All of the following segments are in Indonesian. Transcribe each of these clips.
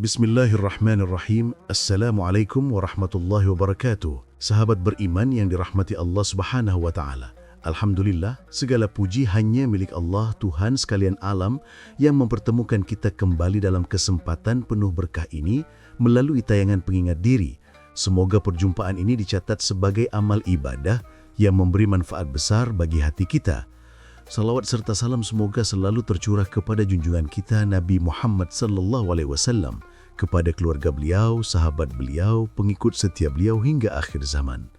Bismillahirrahmanirrahim. Assalamualaikum warahmatullahi wabarakatuh. Sahabat beriman yang dirahmati Allah Subhanahu wa taala. Alhamdulillah, segala puji hanya milik Allah, Tuhan sekalian alam, yang mempertemukan kita kembali dalam kesempatan penuh berkah ini melalui tayangan pengingat diri. Semoga perjumpaan ini dicatat sebagai amal ibadah yang memberi manfaat besar bagi hati kita. Salawat serta salam semoga selalu tercurah kepada junjungan kita Nabi Muhammad sallallahu alaihi wasallam, kepada keluarga beliau, sahabat beliau, pengikut setia beliau hingga akhir zaman.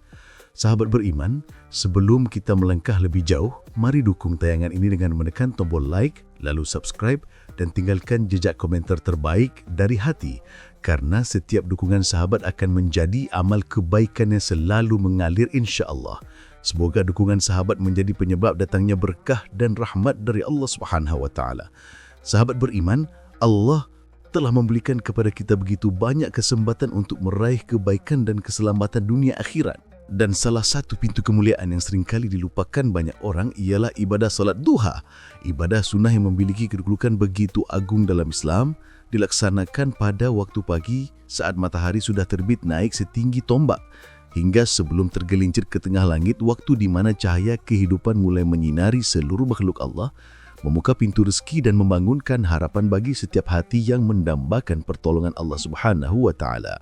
Sahabat beriman, sebelum kita melangkah lebih jauh, mari dukung tayangan ini dengan menekan tombol like, lalu subscribe dan tinggalkan jejak komentar terbaik dari hati, karena setiap dukungan sahabat akan menjadi amal kebaikan yang selalu mengalir insya-Allah. Semoga dukungan sahabat menjadi penyebab datangnya berkah dan rahmat dari Allah Subhanahu wa taala. Sahabat beriman, Allah telah memberikan kepada kita begitu banyak kesempatan untuk meraih kebaikan dan keselamatan dunia akhirat. Dan salah satu pintu kemuliaan yang seringkali dilupakan banyak orang ialah ibadah salat duha. Ibadah sunnah yang memiliki kedudukan begitu agung dalam Islam, dilaksanakan pada waktu pagi saat matahari sudah terbit naik setinggi tombak, hingga sebelum tergelincir ke tengah langit, waktu di mana cahaya kehidupan mulai menyinari seluruh makhluk Allah, membuka pintu rezeki dan membangunkan harapan bagi setiap hati yang mendambakan pertolongan Allah Subhanahu wa taala.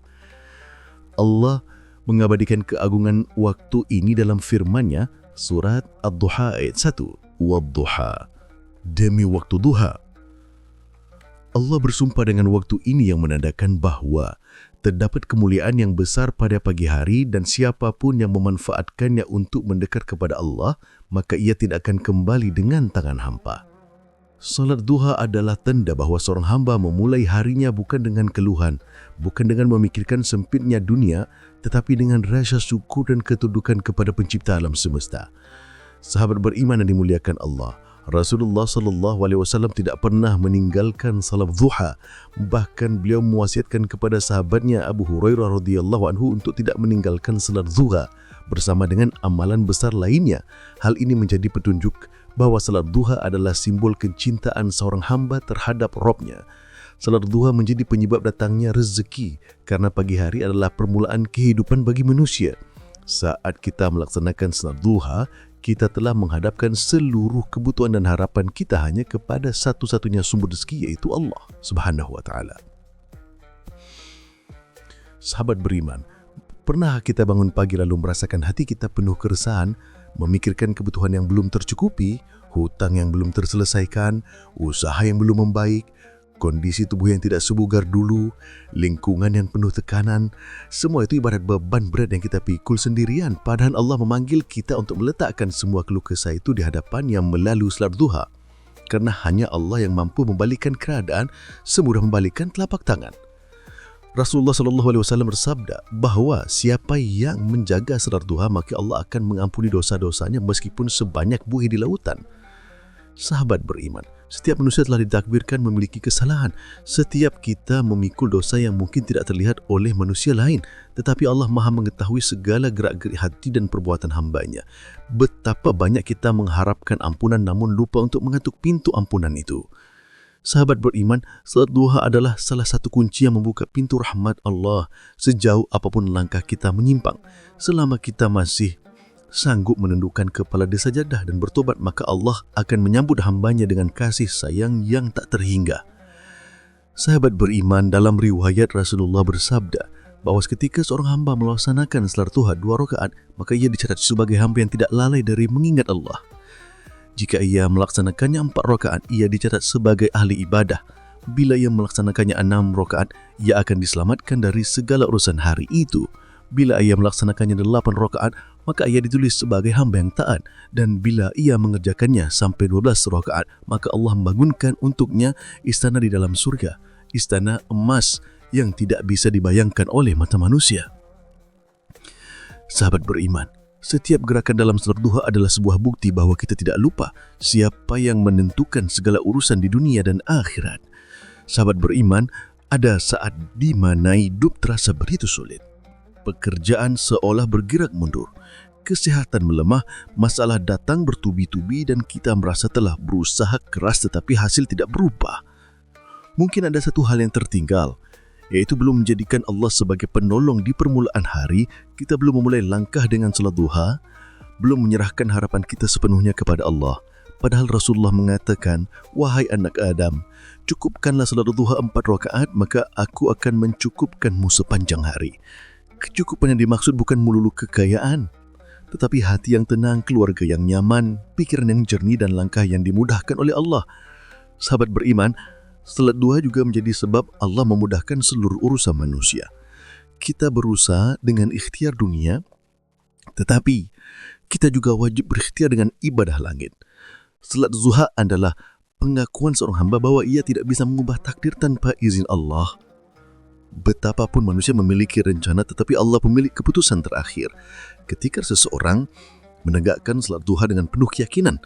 Allah mengabadikan keagungan waktu ini dalam firman-Nya, surat Ad-Duha ayat 1. Wad-duha, demi waktu duha. Allah bersumpah dengan waktu ini yang menandakan bahawa terdapat kemuliaan yang besar pada pagi hari, dan siapapun yang memanfaatkannya untuk mendekat kepada Allah, maka ia tidak akan kembali dengan tangan hampa. Salat duha adalah tanda bahawa seorang hamba memulai harinya bukan dengan keluhan, bukan dengan memikirkan sempitnya dunia, tetapi dengan rasa syukur dan ketundukan kepada pencipta alam semesta. Sahabat beriman yang dimuliakan Allah, Rasulullah sallallahu alaihi wasallam tidak pernah meninggalkan salat duha. Bahkan beliau mewasiatkan kepada sahabatnya Abu Hurairah radhiyallahu anhu untuk tidak meninggalkan salat duha bersama dengan amalan besar lainnya. Hal ini menjadi petunjuk bahawa salat duha adalah simbol kecintaan seorang hamba terhadap Rabb-Nya. Salat duha menjadi penyebab datangnya rezeki, karena pagi hari adalah permulaan kehidupan bagi manusia. Saat kita melaksanakan salat duha, kita telah menghadapkan seluruh kebutuhan dan harapan kita hanya kepada satu-satunya sumber rezeki, yaitu Allah Subhanahu wa taala. Sahabat beriman, pernah kita bangun pagi lalu merasakan hati kita penuh keresahan, memikirkan kebutuhan yang belum tercukupi, hutang yang belum terselesaikan, usaha yang belum membaik, kondisi tubuh yang tidak sebugar dulu, lingkungan yang penuh tekanan? Semua itu ibarat beban berat yang kita pikul sendirian, padahal Allah memanggil kita untuk meletakkan semua keluh kesah itu di hadapan yang melalui salat duha. Kerana hanya Allah yang mampu membalikkan keadaan semudah membalikkan telapak tangan. Rasulullah SAW bersabda bahawa siapa yang menjaga salat duha, maka Allah akan mengampuni dosa-dosanya meskipun sebanyak buih di lautan. Sahabat beriman, setiap manusia telah ditakdirkan memiliki kesalahan. Setiap kita memikul dosa yang mungkin tidak terlihat oleh manusia lain, tetapi Allah Maha mengetahui segala gerak-gerik hati dan perbuatan hamba-Nya. Betapa banyak kita mengharapkan ampunan namun lupa untuk mengetuk pintu ampunan itu. Sahabat beriman, salat duha adalah salah satu kunci yang membuka pintu rahmat Allah sejauh apapun langkah kita menyimpang. Selama kita masih sanggup menundukkan kepala di sajadah dan bertobat, maka Allah akan menyambut hamba-Nya dengan kasih sayang yang tak terhingga. Sahabat beriman, dalam riwayat Rasulullah bersabda bahawa ketika seorang hamba melaksanakan salat duha 2 rakaat, maka ia dicatat sebagai hamba yang tidak lalai dari mengingat Allah. Jika ia melaksanakannya 4 rakaat, ia dicatat sebagai ahli ibadah. Bila ia melaksanakannya 6 rakaat, ia akan diselamatkan dari segala urusan hari itu. Bila ia melaksanakannya 8 rakaat, maka ia ditulis sebagai hamba yang taat. Dan bila ia mengerjakannya sampai 12 rakaat, maka Allah membangunkan untuknya istana di dalam surga, istana emas yang tidak bisa dibayangkan oleh mata manusia. Sahabat beriman, setiap gerakan dalam salat duha adalah sebuah bukti bahawa kita tidak lupa siapa yang menentukan segala urusan di dunia dan akhirat. Sahabat beriman, ada saat di mana hidup terasa begitu sulit. Pekerjaan seolah bergerak mundur, kesihatan melemah, masalah datang bertubi-tubi dan kita merasa telah berusaha keras tetapi hasil tidak berubah. Mungkin ada satu hal yang tertinggal, iaitu belum menjadikan Allah sebagai penolong di permulaan hari, kita belum memulai langkah dengan salat duha, belum menyerahkan harapan kita sepenuhnya kepada Allah. Padahal Rasulullah mengatakan, "Wahai anak Adam, cukupkanlah salat duha 4 rakaat, maka aku akan mencukupkanmu sepanjang hari." Kecukupan yang dimaksud bukan melulu kekayaan, tetapi hati yang tenang, keluarga yang nyaman, pikiran yang jernih dan langkah yang dimudahkan oleh Allah. Sahabat beriman, salat duha juga menjadi sebab Allah memudahkan seluruh urusan manusia. Kita berusaha dengan ikhtiar dunia, tetapi kita juga wajib berikhtiar dengan ibadah langit. Salat duha adalah pengakuan seorang hamba bahwa ia tidak bisa mengubah takdir tanpa izin Allah. Betapapun manusia memiliki rencana, tetapi Allah pemilik keputusan terakhir. Ketika seseorang menegakkan salat duha dengan penuh keyakinan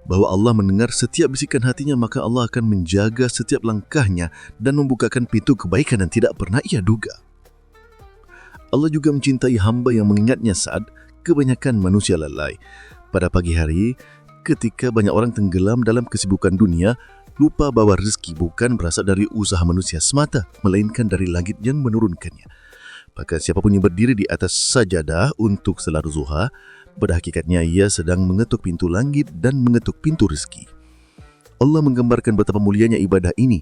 bahwa Allah mendengar setiap bisikan hatinya, maka Allah akan menjaga setiap langkahnya dan membukakan pintu kebaikan yang tidak pernah ia duga. Allah juga mencintai hamba yang mengingatnya saat kebanyakan manusia lalai. Pada pagi hari, ketika banyak orang tenggelam dalam kesibukan dunia, lupa bahwa rezeki bukan berasal dari usaha manusia semata, melainkan dari langit yang menurunkannya. Maka siapapun yang berdiri di atas sajadah untuk salat duha, pada hakikatnya ia sedang mengetuk pintu langit dan mengetuk pintu rezeki. Allah menggambarkan betapa mulianya ibadah ini,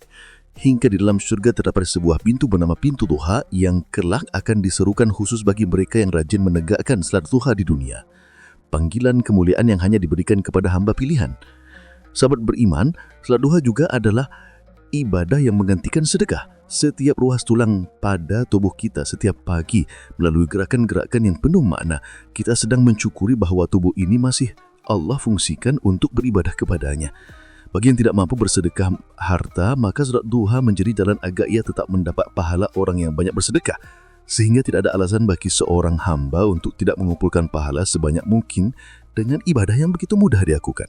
hingga di dalam syurga terdapat sebuah pintu bernama pintu duha yang kelak akan diserukan khusus bagi mereka yang rajin menegakkan salat duha di dunia. Panggilan kemuliaan yang hanya diberikan kepada hamba pilihan. Sahabat beriman, salat duha juga adalah ibadah yang menggantikan sedekah. Setiap ruas tulang pada tubuh kita setiap pagi melalui gerakan-gerakan yang penuh makna, kita sedang mencukuri bahwa tubuh ini masih Allah fungsikan untuk beribadah kepadanya. Bagi yang tidak mampu bersedekah harta, maka salat duha menjadi jalan agar ia tetap mendapat pahala orang yang banyak bersedekah. Sehingga tidak ada alasan bagi seorang hamba untuk tidak mengumpulkan pahala sebanyak mungkin dengan ibadah yang begitu mudah dilakukan.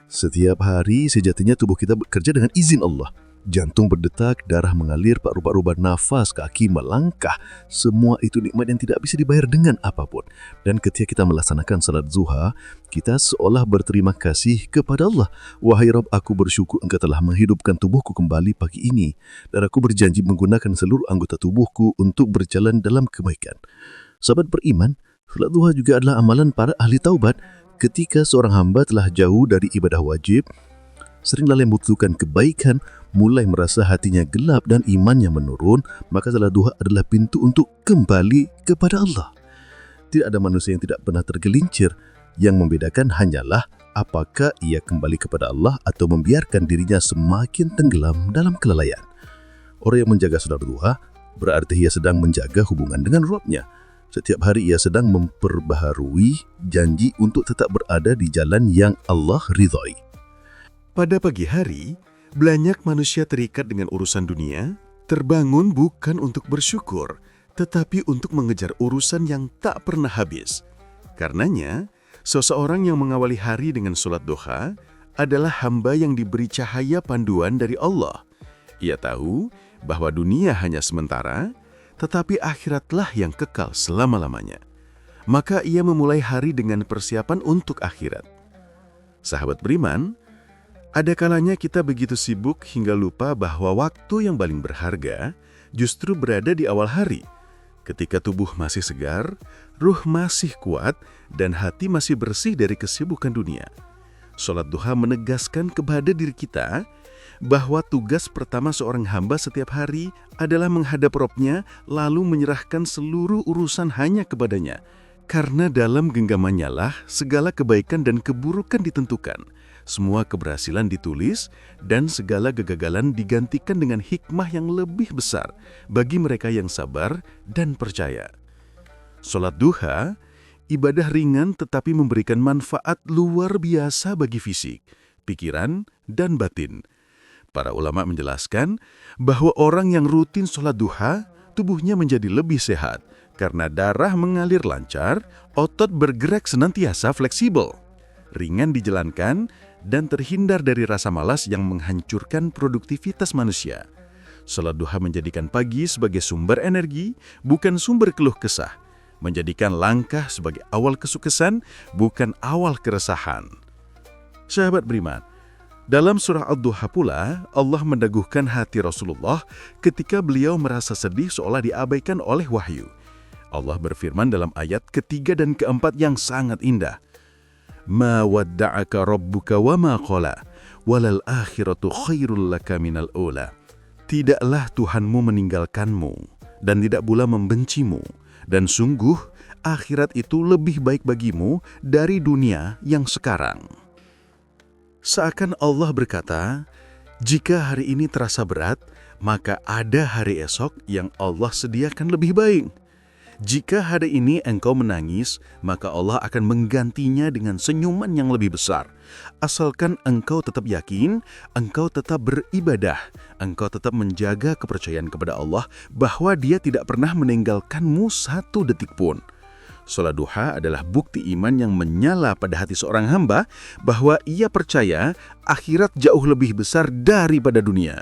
Setiap hari sejatinya tubuh kita bekerja dengan izin Allah. Jantung berdetak, darah mengalir, paru-paru bernafas, kaki melangkah. Semua itu nikmat yang tidak bisa dibayar dengan apapun. Dan ketika kita melaksanakan salat duha, kita seolah berterima kasih kepada Allah. "Wahai Rabb, aku bersyukur Engkau telah menghidupkan tubuhku kembali pagi ini. Dan aku berjanji menggunakan seluruh anggota tubuhku untuk berjalan dalam kebaikan." Sahabat beriman, salat duha juga adalah amalan para ahli taubat. Ketika seorang hamba telah jauh dari ibadah wajib, sering lalai membutuhkan kebaikan, mulai merasa hatinya gelap dan imannya menurun, maka salat duha adalah pintu untuk kembali kepada Allah. Tidak ada manusia yang tidak pernah tergelincir. Yang membedakan hanyalah apakah ia kembali kepada Allah atau membiarkan dirinya semakin tenggelam dalam kelalaian. Orang yang menjaga salat duha berarti ia sedang menjaga hubungan dengan Rabb-Nya. Setiap hari ia sedang memperbaharui janji untuk tetap berada di jalan yang Allah ridhai. Pada pagi hari, banyak manusia terikat dengan urusan dunia, terbangun bukan untuk bersyukur, tetapi untuk mengejar urusan yang tak pernah habis. Karenanya, seseorang yang mengawali hari dengan salat duha adalah hamba yang diberi cahaya panduan dari Allah. Ia tahu bahwa dunia hanya sementara, tetapi akhiratlah yang kekal selama-lamanya. Maka ia memulai hari dengan persiapan untuk akhirat. Sahabat beriman, ada kalanya kita begitu sibuk hingga lupa bahwa waktu yang paling berharga justru berada di awal hari. Ketika tubuh masih segar, ruh masih kuat, dan hati masih bersih dari kesibukan dunia. Salat duha menegaskan kepada diri kita bahwa tugas pertama seorang hamba setiap hari adalah menghadap Rabb-Nya lalu menyerahkan seluruh urusan hanya kepadanya. Karena dalam genggamannya lah segala kebaikan dan keburukan ditentukan. Semua keberhasilan ditulis dan segala kegagalan digantikan dengan hikmah yang lebih besar bagi mereka yang sabar dan percaya. Salat duha, ibadah ringan tetapi memberikan manfaat luar biasa bagi fisik, pikiran, dan batin. Para ulama menjelaskan bahwa orang yang rutin salat duha, tubuhnya menjadi lebih sehat karena darah mengalir lancar, otot bergerak senantiasa fleksibel, ringan dijalankan, dan terhindar dari rasa malas yang menghancurkan produktivitas manusia. Salat duha menjadikan pagi sebagai sumber energi, bukan sumber keluh kesah. Menjadikan langkah sebagai awal kesuksesan, bukan awal keresahan. Sahabat beriman, Dalam surah Ad-Duha pula, Allah meneguhkan hati Rasulullah ketika beliau merasa sedih seolah diabaikan oleh wahyu. Allah berfirman dalam ayat ketiga dan keempat yang sangat indah. Ma wadda'aka rabbuka wa ma qala, walal akhiratu khairul laka minal ula. Tidaklah Tuhanmu meninggalkanmu dan tidak pula membencimu, dan sungguh akhirat itu lebih baik bagimu dari dunia yang sekarang. Seakan Allah berkata, jika hari ini terasa berat, maka ada hari esok yang Allah sediakan lebih baik. Jika hari ini engkau menangis, maka Allah akan menggantinya dengan senyuman yang lebih besar. Asalkan engkau tetap yakin, engkau tetap beribadah, engkau tetap menjaga kepercayaan kepada Allah bahwa Dia tidak pernah meninggalkanmu satu detik pun. Salat duha adalah bukti iman yang menyala pada hati seorang hamba bahwa ia percaya akhirat jauh lebih besar daripada dunia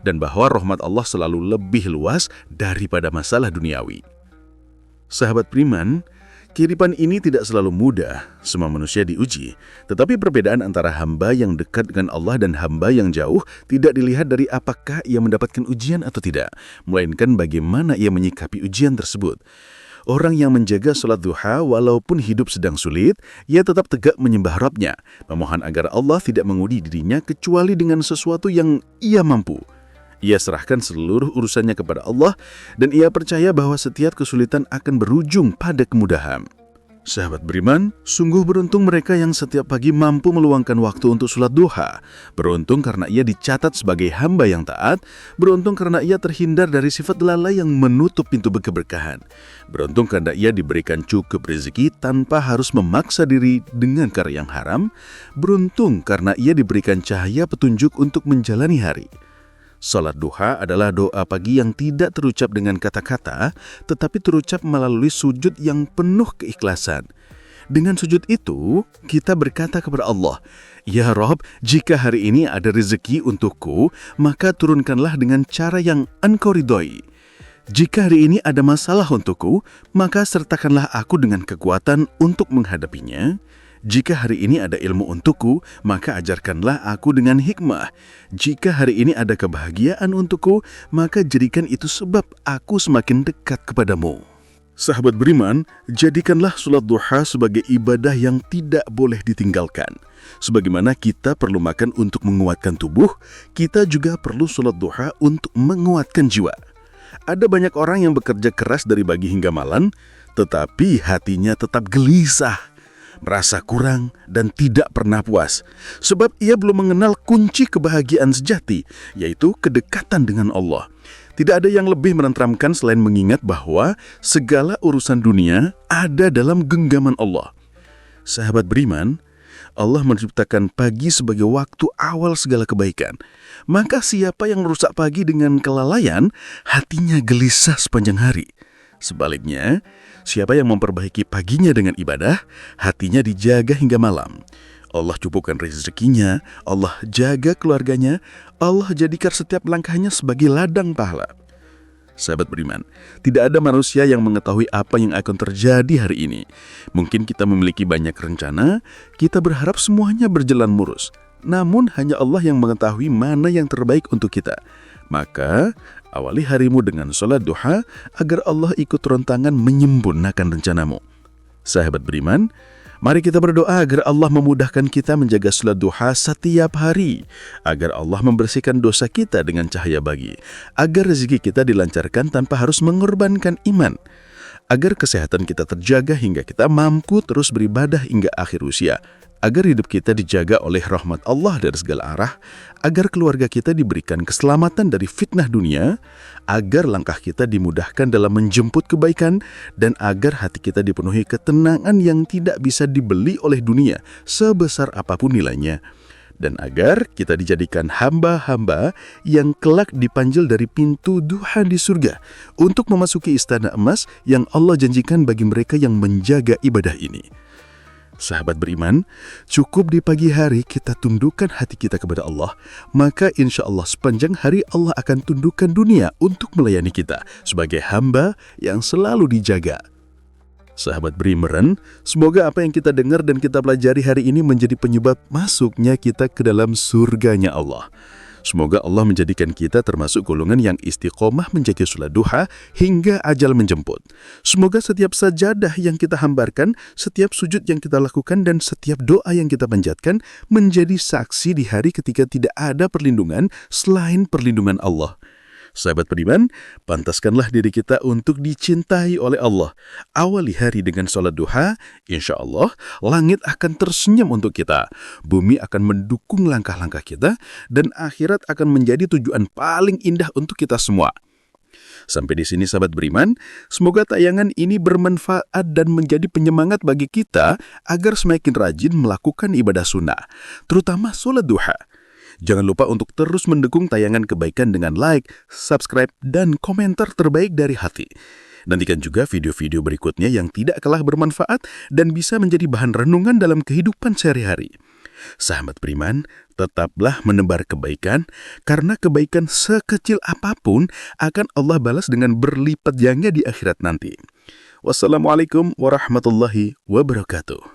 dan bahwa rahmat Allah selalu lebih luas daripada masalah duniawi. Sahabat beriman, kehidupan ini tidak selalu mudah, semua manusia diuji, tetapi perbedaan antara hamba yang dekat dengan Allah dan hamba yang jauh tidak dilihat dari apakah ia mendapatkan ujian atau tidak, melainkan bagaimana ia menyikapi ujian tersebut. Orang yang menjaga salat duha walaupun hidup sedang sulit, ia tetap tegak menyembah Rabb-Nya, memohon agar Allah tidak menguji dirinya kecuali dengan sesuatu yang ia mampu. Ia serahkan seluruh urusannya kepada Allah dan ia percaya bahwa setiap kesulitan akan berujung pada kemudahan. Sahabat beriman, sungguh beruntung mereka yang setiap pagi mampu meluangkan waktu untuk salat duha. Beruntung karena ia dicatat sebagai hamba yang taat. Beruntung karena ia terhindar dari sifat lalai yang menutup pintu keberkahan. Beruntung karena ia diberikan cukup rezeki tanpa harus memaksa diri dengan cara yang haram. Beruntung karena ia diberikan cahaya petunjuk untuk menjalani hari. Salat duha adalah doa pagi yang tidak terucap dengan kata-kata, tetapi terucap melalui sujud yang penuh keikhlasan. Dengan sujud itu, kita berkata kepada Allah, Ya Rabb, jika hari ini ada rezeki untukku, maka turunkanlah dengan cara yang Engkau ridhoi. Jika hari ini ada masalah untukku, maka sertakanlah aku dengan kekuatan untuk menghadapinya. Jika hari ini ada ilmu untukku, maka ajarkanlah aku dengan hikmah. Jika hari ini ada kebahagiaan untukku, maka jadikan itu sebab aku semakin dekat kepadamu. Sahabat beriman, jadikanlah salat duha sebagai ibadah yang tidak boleh ditinggalkan. Sebagaimana kita perlu makan untuk menguatkan tubuh, kita juga perlu salat duha untuk menguatkan jiwa. Ada banyak orang yang bekerja keras dari pagi hingga malam, tetapi hatinya tetap gelisah, merasa kurang dan tidak pernah puas. Sebab ia belum mengenal kunci kebahagiaan sejati, yaitu kedekatan dengan Allah. Tidak ada yang lebih menenteramkan selain mengingat bahwa segala urusan dunia ada dalam genggaman Allah. Sahabat beriman, Allah menciptakan pagi sebagai waktu awal segala kebaikan. Maka siapa yang merusak pagi dengan kelalaian, hatinya gelisah sepanjang hari. Sebaliknya, siapa yang memperbaiki paginya dengan ibadah, hatinya dijaga hingga malam. Allah cukupkan rezekinya, Allah jaga keluarganya, Allah jadikan setiap langkahnya sebagai ladang pahala. Sahabat beriman, tidak ada manusia yang mengetahui apa yang akan terjadi hari ini. Mungkin kita memiliki banyak rencana, kita berharap semuanya berjalan mulus. Namun hanya Allah yang mengetahui mana yang terbaik untuk kita. Maka, awali harimu dengan salat duha agar Allah ikut turun tangan menyempurnakan rencanamu. Sahabat beriman, mari kita berdoa agar Allah memudahkan kita menjaga salat duha setiap hari, agar Allah membersihkan dosa kita dengan cahaya pagi, agar rezeki kita dilancarkan tanpa harus mengorbankan iman, agar kesehatan kita terjaga hingga kita mampu terus beribadah hingga akhir usia, agar hidup kita dijaga oleh rahmat Allah dari segala arah, agar keluarga kita diberikan keselamatan dari fitnah dunia, agar langkah kita dimudahkan dalam menjemput kebaikan, dan agar hati kita dipenuhi ketenangan yang tidak bisa dibeli oleh dunia sebesar apapun nilainya, dan agar kita dijadikan hamba-hamba yang kelak dipanggil dari pintu duha di surga untuk memasuki istana emas yang Allah janjikan bagi mereka yang menjaga ibadah ini. Sahabat beriman, cukup di pagi hari kita tundukkan hati kita kepada Allah, maka insya Allah sepanjang hari Allah akan tundukkan dunia untuk melayani kita sebagai hamba yang selalu dijaga. Sahabat beriman, semoga apa yang kita dengar dan kita pelajari hari ini menjadi penyebab masuknya kita ke dalam surganya Allah. Semoga Allah menjadikan kita termasuk golongan yang istiqomah menjaga sholat duha hingga ajal menjemput. Semoga setiap sajadah yang kita hambarkan, setiap sujud yang kita lakukan, dan setiap doa yang kita panjatkan menjadi saksi di hari ketika tidak ada perlindungan selain perlindungan Allah. Sahabat beriman, pantaskanlah diri kita untuk dicintai oleh Allah. Awali hari dengan sholat duha, insya Allah langit akan tersenyum untuk kita. Bumi akan mendukung langkah-langkah kita, dan akhirat akan menjadi tujuan paling indah untuk kita semua. Sampai di sini sahabat beriman, semoga tayangan ini bermanfaat dan menjadi penyemangat bagi kita agar semakin rajin melakukan ibadah sunnah, terutama sholat duha. Jangan lupa untuk terus mendukung tayangan kebaikan dengan like, subscribe, dan komentar terbaik dari hati. Nantikan juga video-video berikutnya yang tidak kalah bermanfaat dan bisa menjadi bahan renungan dalam kehidupan sehari-hari. Sahabat beriman, tetaplah menebar kebaikan, karena kebaikan sekecil apapun akan Allah balas dengan berlipat ganda di akhirat nanti. Wassalamualaikum warahmatullahi wabarakatuh.